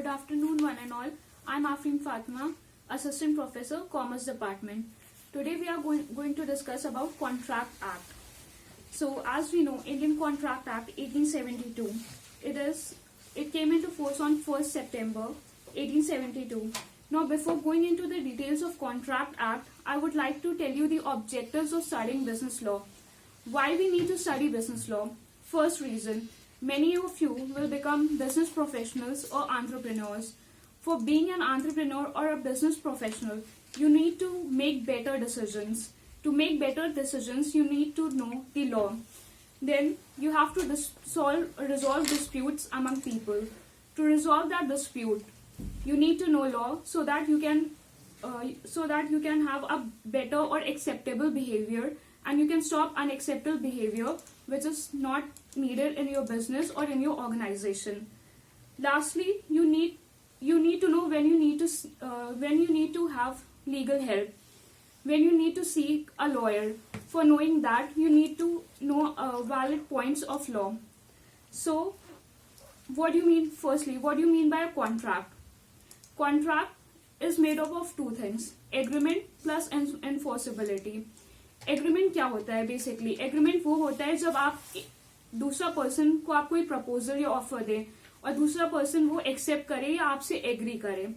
afternoon, one and all. I'm Afrin Fatima, Assistant Professor, Commerce Department. Today we are going to discuss about Contract Act. So, as we know, Indian Contract Act 1872. It came into force on 1st September 1872. Now, before going into the details of Contract Act, I would like to tell you the objectives of studying business law. Why we need to study business law? First reason, many of you will become business professionals or entrepreneurs. For being an entrepreneur or a business professional, you need to make better decisions. To make better decisions, you need to know the law. Then you have to resolve disputes among people. To resolve that dispute, you need to know law so that you can have a better or acceptable behavior, and you can stop unacceptable behavior which is not needed in your business or in your organization. Lastly, you need to know when you need to have legal help, when you need to seek a lawyer. For knowing that, you need to know valid points of law. So, what do you mean? Firstly, what do you mean by a contract? Contract is made up of two things: agreement plus enforceability. Agreement क्या होता है? Basically agreement वो होता है जब आप दूसरा person को आप कोई प्रपोजल या ऑफर दे और दूसरा पर्सन वो एक्सेप्ट करे या आपसे एग्री करे.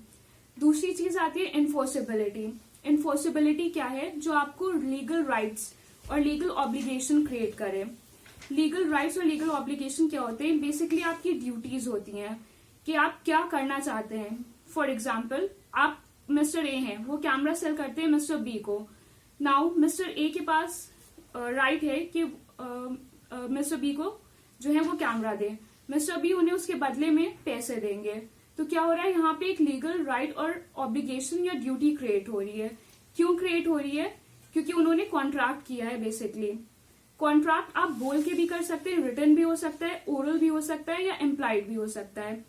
दूसरी चीज आती है एनफोर्सेबिलिटी. एनफोर्सेबिलिटी क्या है? जो आपको लीगल राइट्स और लीगल ऑब्लिगेशन क्रिएट करे. लीगल राइट्स और लीगल ऑब्लिगेशन क्या होते हैं? बेसिकली आपकी ड्यूटीज होती हैं कि आप क्या करना चाहते हैं. फॉर एग्जाम्पल, आप मिस्टर ए हैं, वो कैमरा सेल करते हैं मिस्टर बी को. नाउ मिस्टर ए के पास राइट है कि मिस्टर बी को जो है वो कैमरा दे. मिस्टर बी उन्हें उसके बदले में पैसे देंगे. तो क्या हो रहा है? यहाँ पे एक लीगल राइट और ऑब्लिगेशन या ड्यूटी क्रिएट हो रही है. क्यों क्रिएट हो रही है? क्योंकि उन्होंने कॉन्ट्रैक्ट किया है. बेसिकली कॉन्ट्रैक्ट आप बोल के भी कर सकते हैं, रिटन भी हो सकता है, ओरल भी हो सकता है, या इम्प्लाइड भी हो सकता है.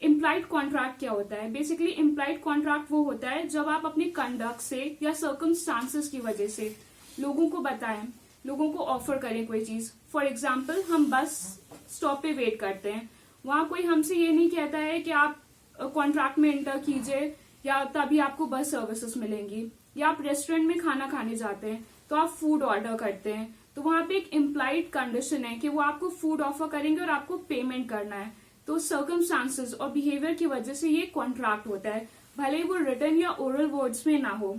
इम्प्लाइड कॉन्ट्रैक्ट क्या होता है? बेसिकली इम्प्लाइड कॉन्ट्रैक्ट वो होता है जब आप अपनी कंडक्ट से या सर्कमस्टांसेस की वजह से लोगों को बताएं, लोगों को ऑफर करें कोई चीज. फॉर एग्जाम्पल, हम बस स्टॉप पे वेट करते हैं, वहां कोई हमसे ये नहीं कहता है कि आप कॉन्ट्रैक्ट में एंटर कीजिए या तभी आपको बस सर्विसेज मिलेंगी. या आप रेस्टोरेंट में खाना खाने जाते हैं तो आप फूड ऑर्डर करते हैं, तो वहां पे एक इम्प्लाइड कंडीशन है कि वो आपको फूड ऑफर करेंगे और आपको पेमेंट करना है. तो सर्कमस्टांसेस और बिहेवियर की वजह से ये कॉन्ट्रैक्ट होता है, भले ही वो रिटन या ओरल वर्ड्स में ना हो.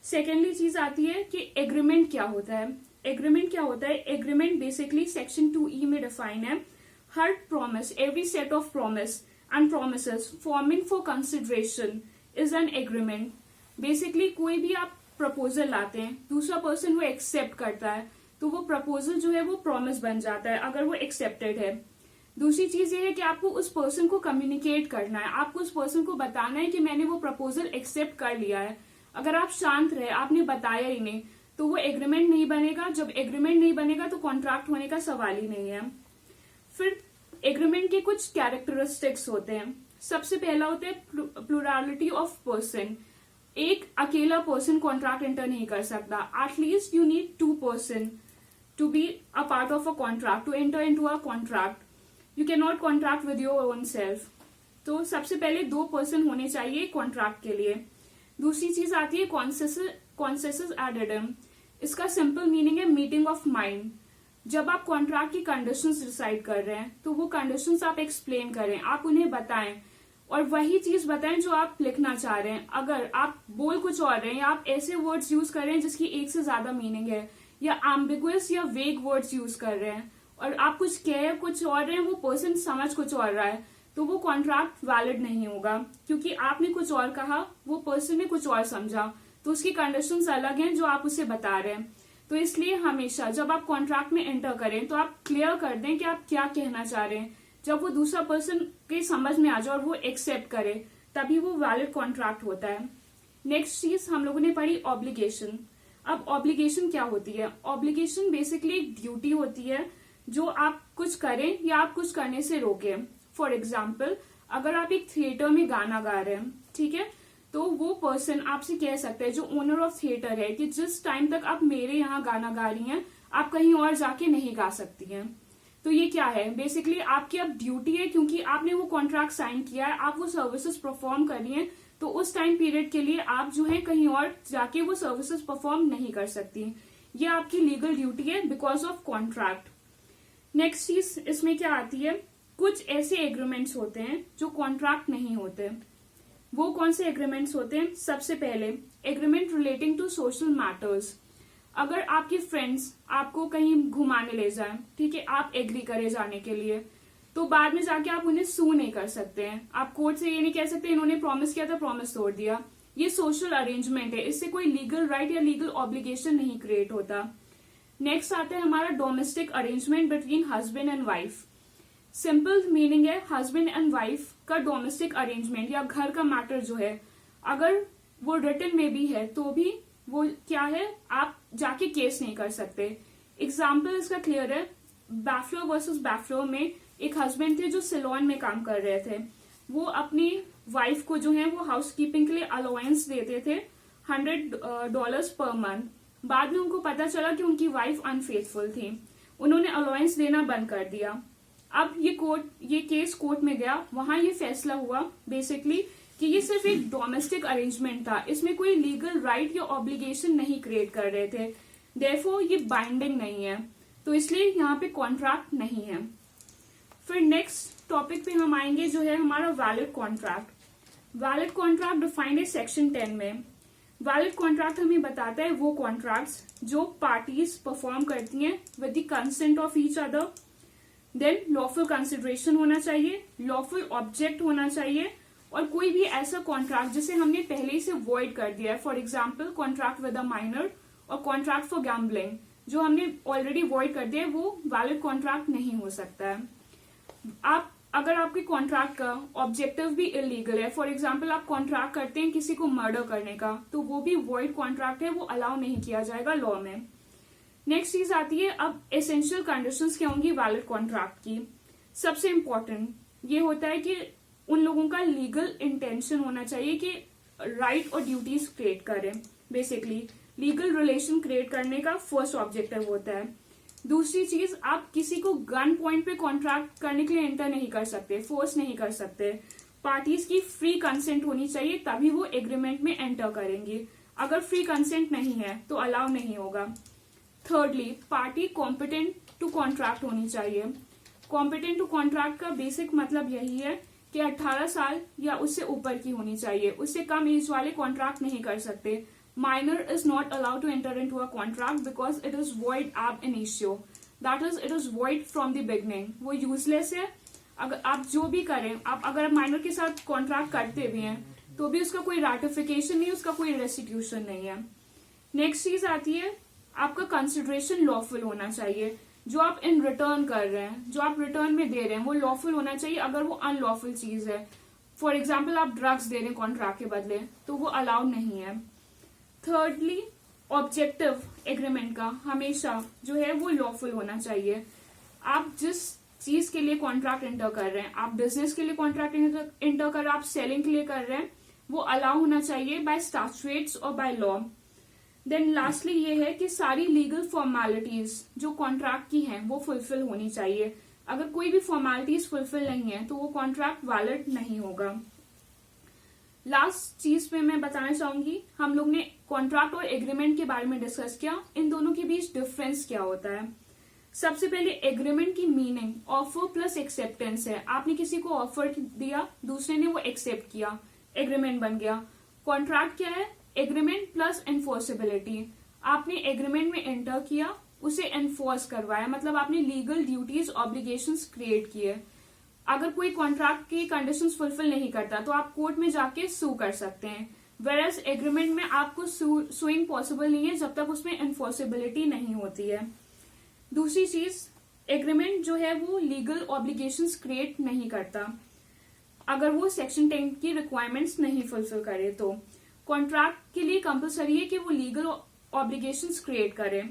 सेकेंडली चीज आती है कि एग्रीमेंट क्या होता है. एग्रीमेंट क्या होता है? एग्रीमेंट बेसिकली सेक्शन 2E में डिफाइन है. हर promise, every set of promise and promises forming for consideration is an agreement. Basically कोई भी आप प्रपोजल लाते हैं, दूसरा पर्सन वो एक्सेप्ट करता है, तो वो प्रपोजल जो है वो प्रॉमिस बन जाता है अगर वो एक्सेप्टेड है. दूसरी चीज ये है कि आपको उस पर्सन को कम्युनिकेट करना है, आपको उस पर्सन को बताना है कि मैंने वो प्रपोजल एक्सेप्ट कर लिया है. अगर आप शांत रहे, आपने बताया ही नहीं, तो वो एग्रीमेंट नहीं बनेगा. जब एग्रीमेंट नहीं बनेगा तो कॉन्ट्रैक्ट होने का सवाल ही नहीं है. फिर एग्रीमेंट के कुछ कैरेक्टरिस्टिक्स होते हैं. सबसे पहला होता है प्लुरलिटी ऑफ पर्सन. एक अकेला पर्सन कॉन्ट्रैक्ट एंटर नहीं कर सकता. At least you need 2 person to be a part of a contract, to enter into a contract. You can not contract with your own self. तो सबसे पहले 2 पर्सन होने चाहिए कॉन्ट्रैक्ट के लिए. दूसरी चीज आती है कॉन्सेसिस एडेडम. इसका सिंपल मीनिंग है मीटिंग ऑफ माइंड. जब आप कॉन्ट्रैक्ट की कंडीशंस डिसाइड कर रहे हैं तो वो कंडीशंस आप एक्सप्लेन करें, आप उन्हें बताएं और वही चीज बताएं जो आप लिखना चाह रहे हैं. अगर आप बोल कुछ और रहे हैं या आप ऐसे वर्ड्स यूज कर रहे हैं जिसकी एक से ज्यादा मीनिंग है, या एम्बिगुअस या वेग वर्ड्स यूज कर रहे हैं और आप कुछ कह कुछ और रहे हैं, वो पर्सन समझ कुछ और रहा है, तो वो कॉन्ट्रैक्ट वैलिड नहीं होगा. क्योंकि आपने कुछ और कहा, वो पर्सन ने कुछ और समझा, तो उसकी कंडीशंस अलग हैं जो आप उसे बता रहे हैं. तो इसलिए हमेशा जब आप कॉन्ट्रैक्ट में एंटर करें तो आप क्लियर कर दें कि आप क्या कहना चाह रहे हैं. जब वो दूसरा पर्सन के समझ में आ जाए और वो एक्सेप्ट करे, तभी वो वैलिड कॉन्ट्रैक्ट होता है. नेक्स्ट चीज हम लोगों ने पढ़ी ऑब्लिगेशन. अब ऑब्लिगेशन क्या होती है? ऑब्लिगेशन बेसिकली एक ड्यूटी होती है जो आप कुछ करें या आप कुछ करने से रोके. फॉर एग्जाम्पल, अगर आप एक थिएटर में गाना गा रहे हैं, ठीक है, तो वो पर्सन आपसे कह सकता है, जो ओनर ऑफ थिएटर है, कि जिस टाइम तक आप मेरे यहाँ गाना गा रही हैं आप कहीं और जाके नहीं गा सकती हैं. तो ये क्या है, बेसिकली आपकी अब ड्यूटी है, क्योंकि आपने वो कॉन्ट्रैक्ट साइन किया है, आप वो सर्विसेज परफॉर्म कर रही हैं, तो उस टाइम पीरियड के लिए आप जो है कहीं और जाके वो सर्विसेज परफॉर्म नहीं कर सकती। ये आपकी लीगल ड्यूटी है बिकॉज ऑफ कॉन्ट्रैक्ट। नेक्स्ट चीज इसमें क्या आती है, कुछ ऐसे एग्रीमेंट्स होते हैं जो कॉन्ट्रैक्ट नहीं होते। वो कौन से एग्रीमेंट्स होते हैं, सबसे पहले agreement relating to social matters. अगर आपके फ्रेंड्स आपको कहीं घुमाने ले जाएं, ठीक है, आप एग्री करे जाने के लिए, तो बाद में जाके आप उन्हें सू नहीं कर सकते हैं। आप कोर्ट से ये नहीं कह सकते इन्होंने प्रॉमिस किया था, प्रॉमिस तोड़ दिया। ये सोशल अरेंजमेंट है, इससे कोई लीगल राइट या लीगल ऑब्लिगेशन नहीं क्रिएट होता। नेक्स्ट आता है हमारा domestic arrangement between husband and wife. Simple meaning है हस्बैंड एंड वाइफ का डोमेस्टिक अरेंजमेंट या घर का मैटर जो है, अगर वो रिटन में भी है तो भी वो क्या है, आप जाके केस नहीं कर सकते। एग्जाम्पल इसका क्लियर है, बैफलो वर्सेस बैफलो में एक हस्बैंड थे जो सैलून में काम कर रहे थे। वो अपनी वाइफ को जो है वो हाउसकीपिंग के लिए अलाउंस देते थे $100 पर मंथ। बाद में उनको पता चला कि उनकी वाइफ अनफेथफुल थी, उन्होंने अलाउंस देना बंद कर दिया। अब ये केस कोर्ट में गया, वहां ये फैसला हुआ बेसिकली कि ये सिर्फ एक डोमेस्टिक अरेंजमेंट था, इसमें कोई लीगल राइट या ऑब्लिगेशन नहीं क्रिएट कर रहे थे, देयरफॉर ये बाइंडिंग नहीं है, तो इसलिए यहाँ पे कॉन्ट्रैक्ट नहीं है। फिर नेक्स्ट टॉपिक पे हम आएंगे जो है हमारा valid contract. Valid contract defined है सेक्शन 10 में। वैलिड कॉन्ट्रैक्ट हमें बताता है वो कॉन्ट्रैक्ट्स जो पार्टीज परफॉर्म करती हैं with the consent of each other. Then lawful consideration होना चाहिए, लॉफुल ऑब्जेक्ट होना चाहिए, और कोई भी ऐसा कॉन्ट्रैक्ट जिसे हमने पहले से वॉइड कर दिया है, for example contract with a minor और कॉन्ट्रैक्ट फॉर गैम्बलिंग, जो हमने ऑलरेडी वॉइड कर दिया है, वो वैलिड कॉन्ट्रैक्ट नहीं हो सकता है। अगर आपके कॉन्ट्रैक्ट का ऑब्जेक्टिव भी इलीगल है, फॉर एग्जाम्पल आप कॉन्ट्रैक्ट करते हैं किसी को मर्डर करने का, तो वो भी वॉइड कॉन्ट्रैक्ट है, वो अलाउ नहीं किया जाएगा लॉ में। नेक्स्ट चीज आती है अब एसेंशियल कंडीशंस क्या होंगी वैलिड कॉन्ट्रैक्ट की। सबसे इंपॉर्टेंट ये होता है कि उन लोगों का लीगल इंटेंशन होना चाहिए कि राइट और ड्यूटीज क्रिएट करें। बेसिकली लीगल रिलेशन क्रिएट करने का फर्स्ट ऑब्जेक्टिव होता है। दूसरी चीज, आप किसी को गन पॉइंट पे कॉन्ट्रैक्ट करने के लिए एंटर नहीं कर सकते, फोर्स नहीं कर सकते। पार्टीज की फ्री कंसेंट होनी चाहिए, तभी वो एग्रीमेंट में एंटर करेंगी। अगर फ्री कंसेंट नहीं है तो अलाउ नहीं होगा। Thirdly, party competent to contract होनी चाहिए। कॉम्पिटेंट टू कॉन्ट्रैक्ट का बेसिक मतलब यही है कि 18 साल या उससे ऊपर की होनी चाहिए, उससे कम एज वाले कॉन्ट्रैक्ट नहीं कर सकते। Minor is not allowed to enter into a contract because it is void ab initio. That is, it is void from the beginning. वो useless है। अगर आप जो भी करें, आप अगर माइनर के साथ कॉन्ट्रैक्ट करते भी हैं तो भी उसका कोई रैटिफिकेशन नहीं, उसका कोई रेस्टिट्यूशन नहीं है। नेक्स्ट चीज आती है आपका कंसिडरेशन लॉफुल होना चाहिए। जो आप इन रिटर्न कर रहे हैं, जो आप रिटर्न में दे रहे हैं, वो लॉफुल होना चाहिए। अगर वो अनलॉफुल चीज है, फॉर एग्जाम्पल आप ड्रग्स दे रहे हैं कॉन्ट्रैक्ट के बदले, तो वो अलाउड नहीं है। थर्डली, ऑब्जेक्टिव एग्रीमेंट का हमेशा जो है वो लॉफुल होना चाहिए। आप जिस चीज के लिए कॉन्ट्रैक्ट एंटर कर रहे हैं, आप बिजनेस के लिए कॉन्ट्रैक्ट एंटर कर रहे हैं, आप सेलिंग के लिए कर रहे हैं, वो अलाउ होना चाहिए बाय स्टैट्यूट्स और बाय लॉ। देन लास्टली ये है कि सारी लीगल फॉर्मेलिटीज जो कॉन्ट्रैक्ट की हैं वो फुलफिल होनी चाहिए। अगर कोई भी फॉर्मेलिटीज फुलफिल नहीं है तो वो कॉन्ट्रैक्ट वैलिड नहीं होगा। लास्ट चीज पे मैं बताना चाहूंगी, हम लोग ने कॉन्ट्रैक्ट और एग्रीमेंट के बारे में डिस्कस किया, इन दोनों के बीच डिफरेंस क्या होता है। सबसे पहले एग्रीमेंट की मीनिंग ऑफर प्लस एक्सेप्टेंस है। आपने किसी को ऑफर दिया, दूसरे ने वो एक्सेप्ट किया, एग्रीमेंट बन गया। कॉन्ट्रैक्ट क्या है, एग्रीमेंट प्लस एनफोर्सेबिलिटी। आपने एग्रीमेंट में एंटर किया, उसे एनफोर्स करवाया, मतलब आपने लीगल ड्यूटीज ऑब्लिगेशंस क्रिएट किए। अगर कोई कॉन्ट्रैक्ट की कंडीशंस फुलफिल नहीं करता तो आप कोर्ट में जाके सू कर सकते हैं। वेरएज एग्रीमेंट में आपको सुइंग पॉसिबल नहीं है जब तक उसमें एनफोर्सेबिलिटी नहीं होती है। दूसरी चीज, एग्रीमेंट जो है वो लीगल ऑब्लिगेशंस क्रिएट नहीं करता अगर वो सेक्शन 10 की रिक्वायरमेंट्स नहीं फुलफिल करे। तो कॉन्ट्रैक्ट के लिए कंपलसरी है कि वो लीगल ऑब्लिगेशंस क्रिएट करे।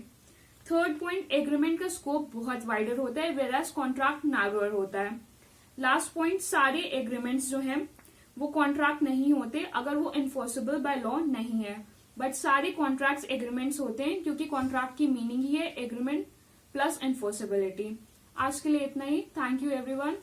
थर्ड पॉइंट, एग्रीमेंट का स्कोप बहुत वाइडर होता है वेरएज कॉन्ट्रैक्ट नैरोअर होता है। लास्ट पॉइंट, सारे एग्रीमेंट्स जो हैं वो कॉन्ट्रैक्ट नहीं होते अगर वो इन्फोर्सेबल बाय लॉ नहीं है, बट सारे कॉन्ट्रैक्ट्स एग्रीमेंट्स होते हैं क्योंकि कॉन्ट्रैक्ट की मीनिंग ही है एग्रीमेंट प्लस एन्फोर्सेबिलिटी। आज के लिए इतना ही. Thank you everyone.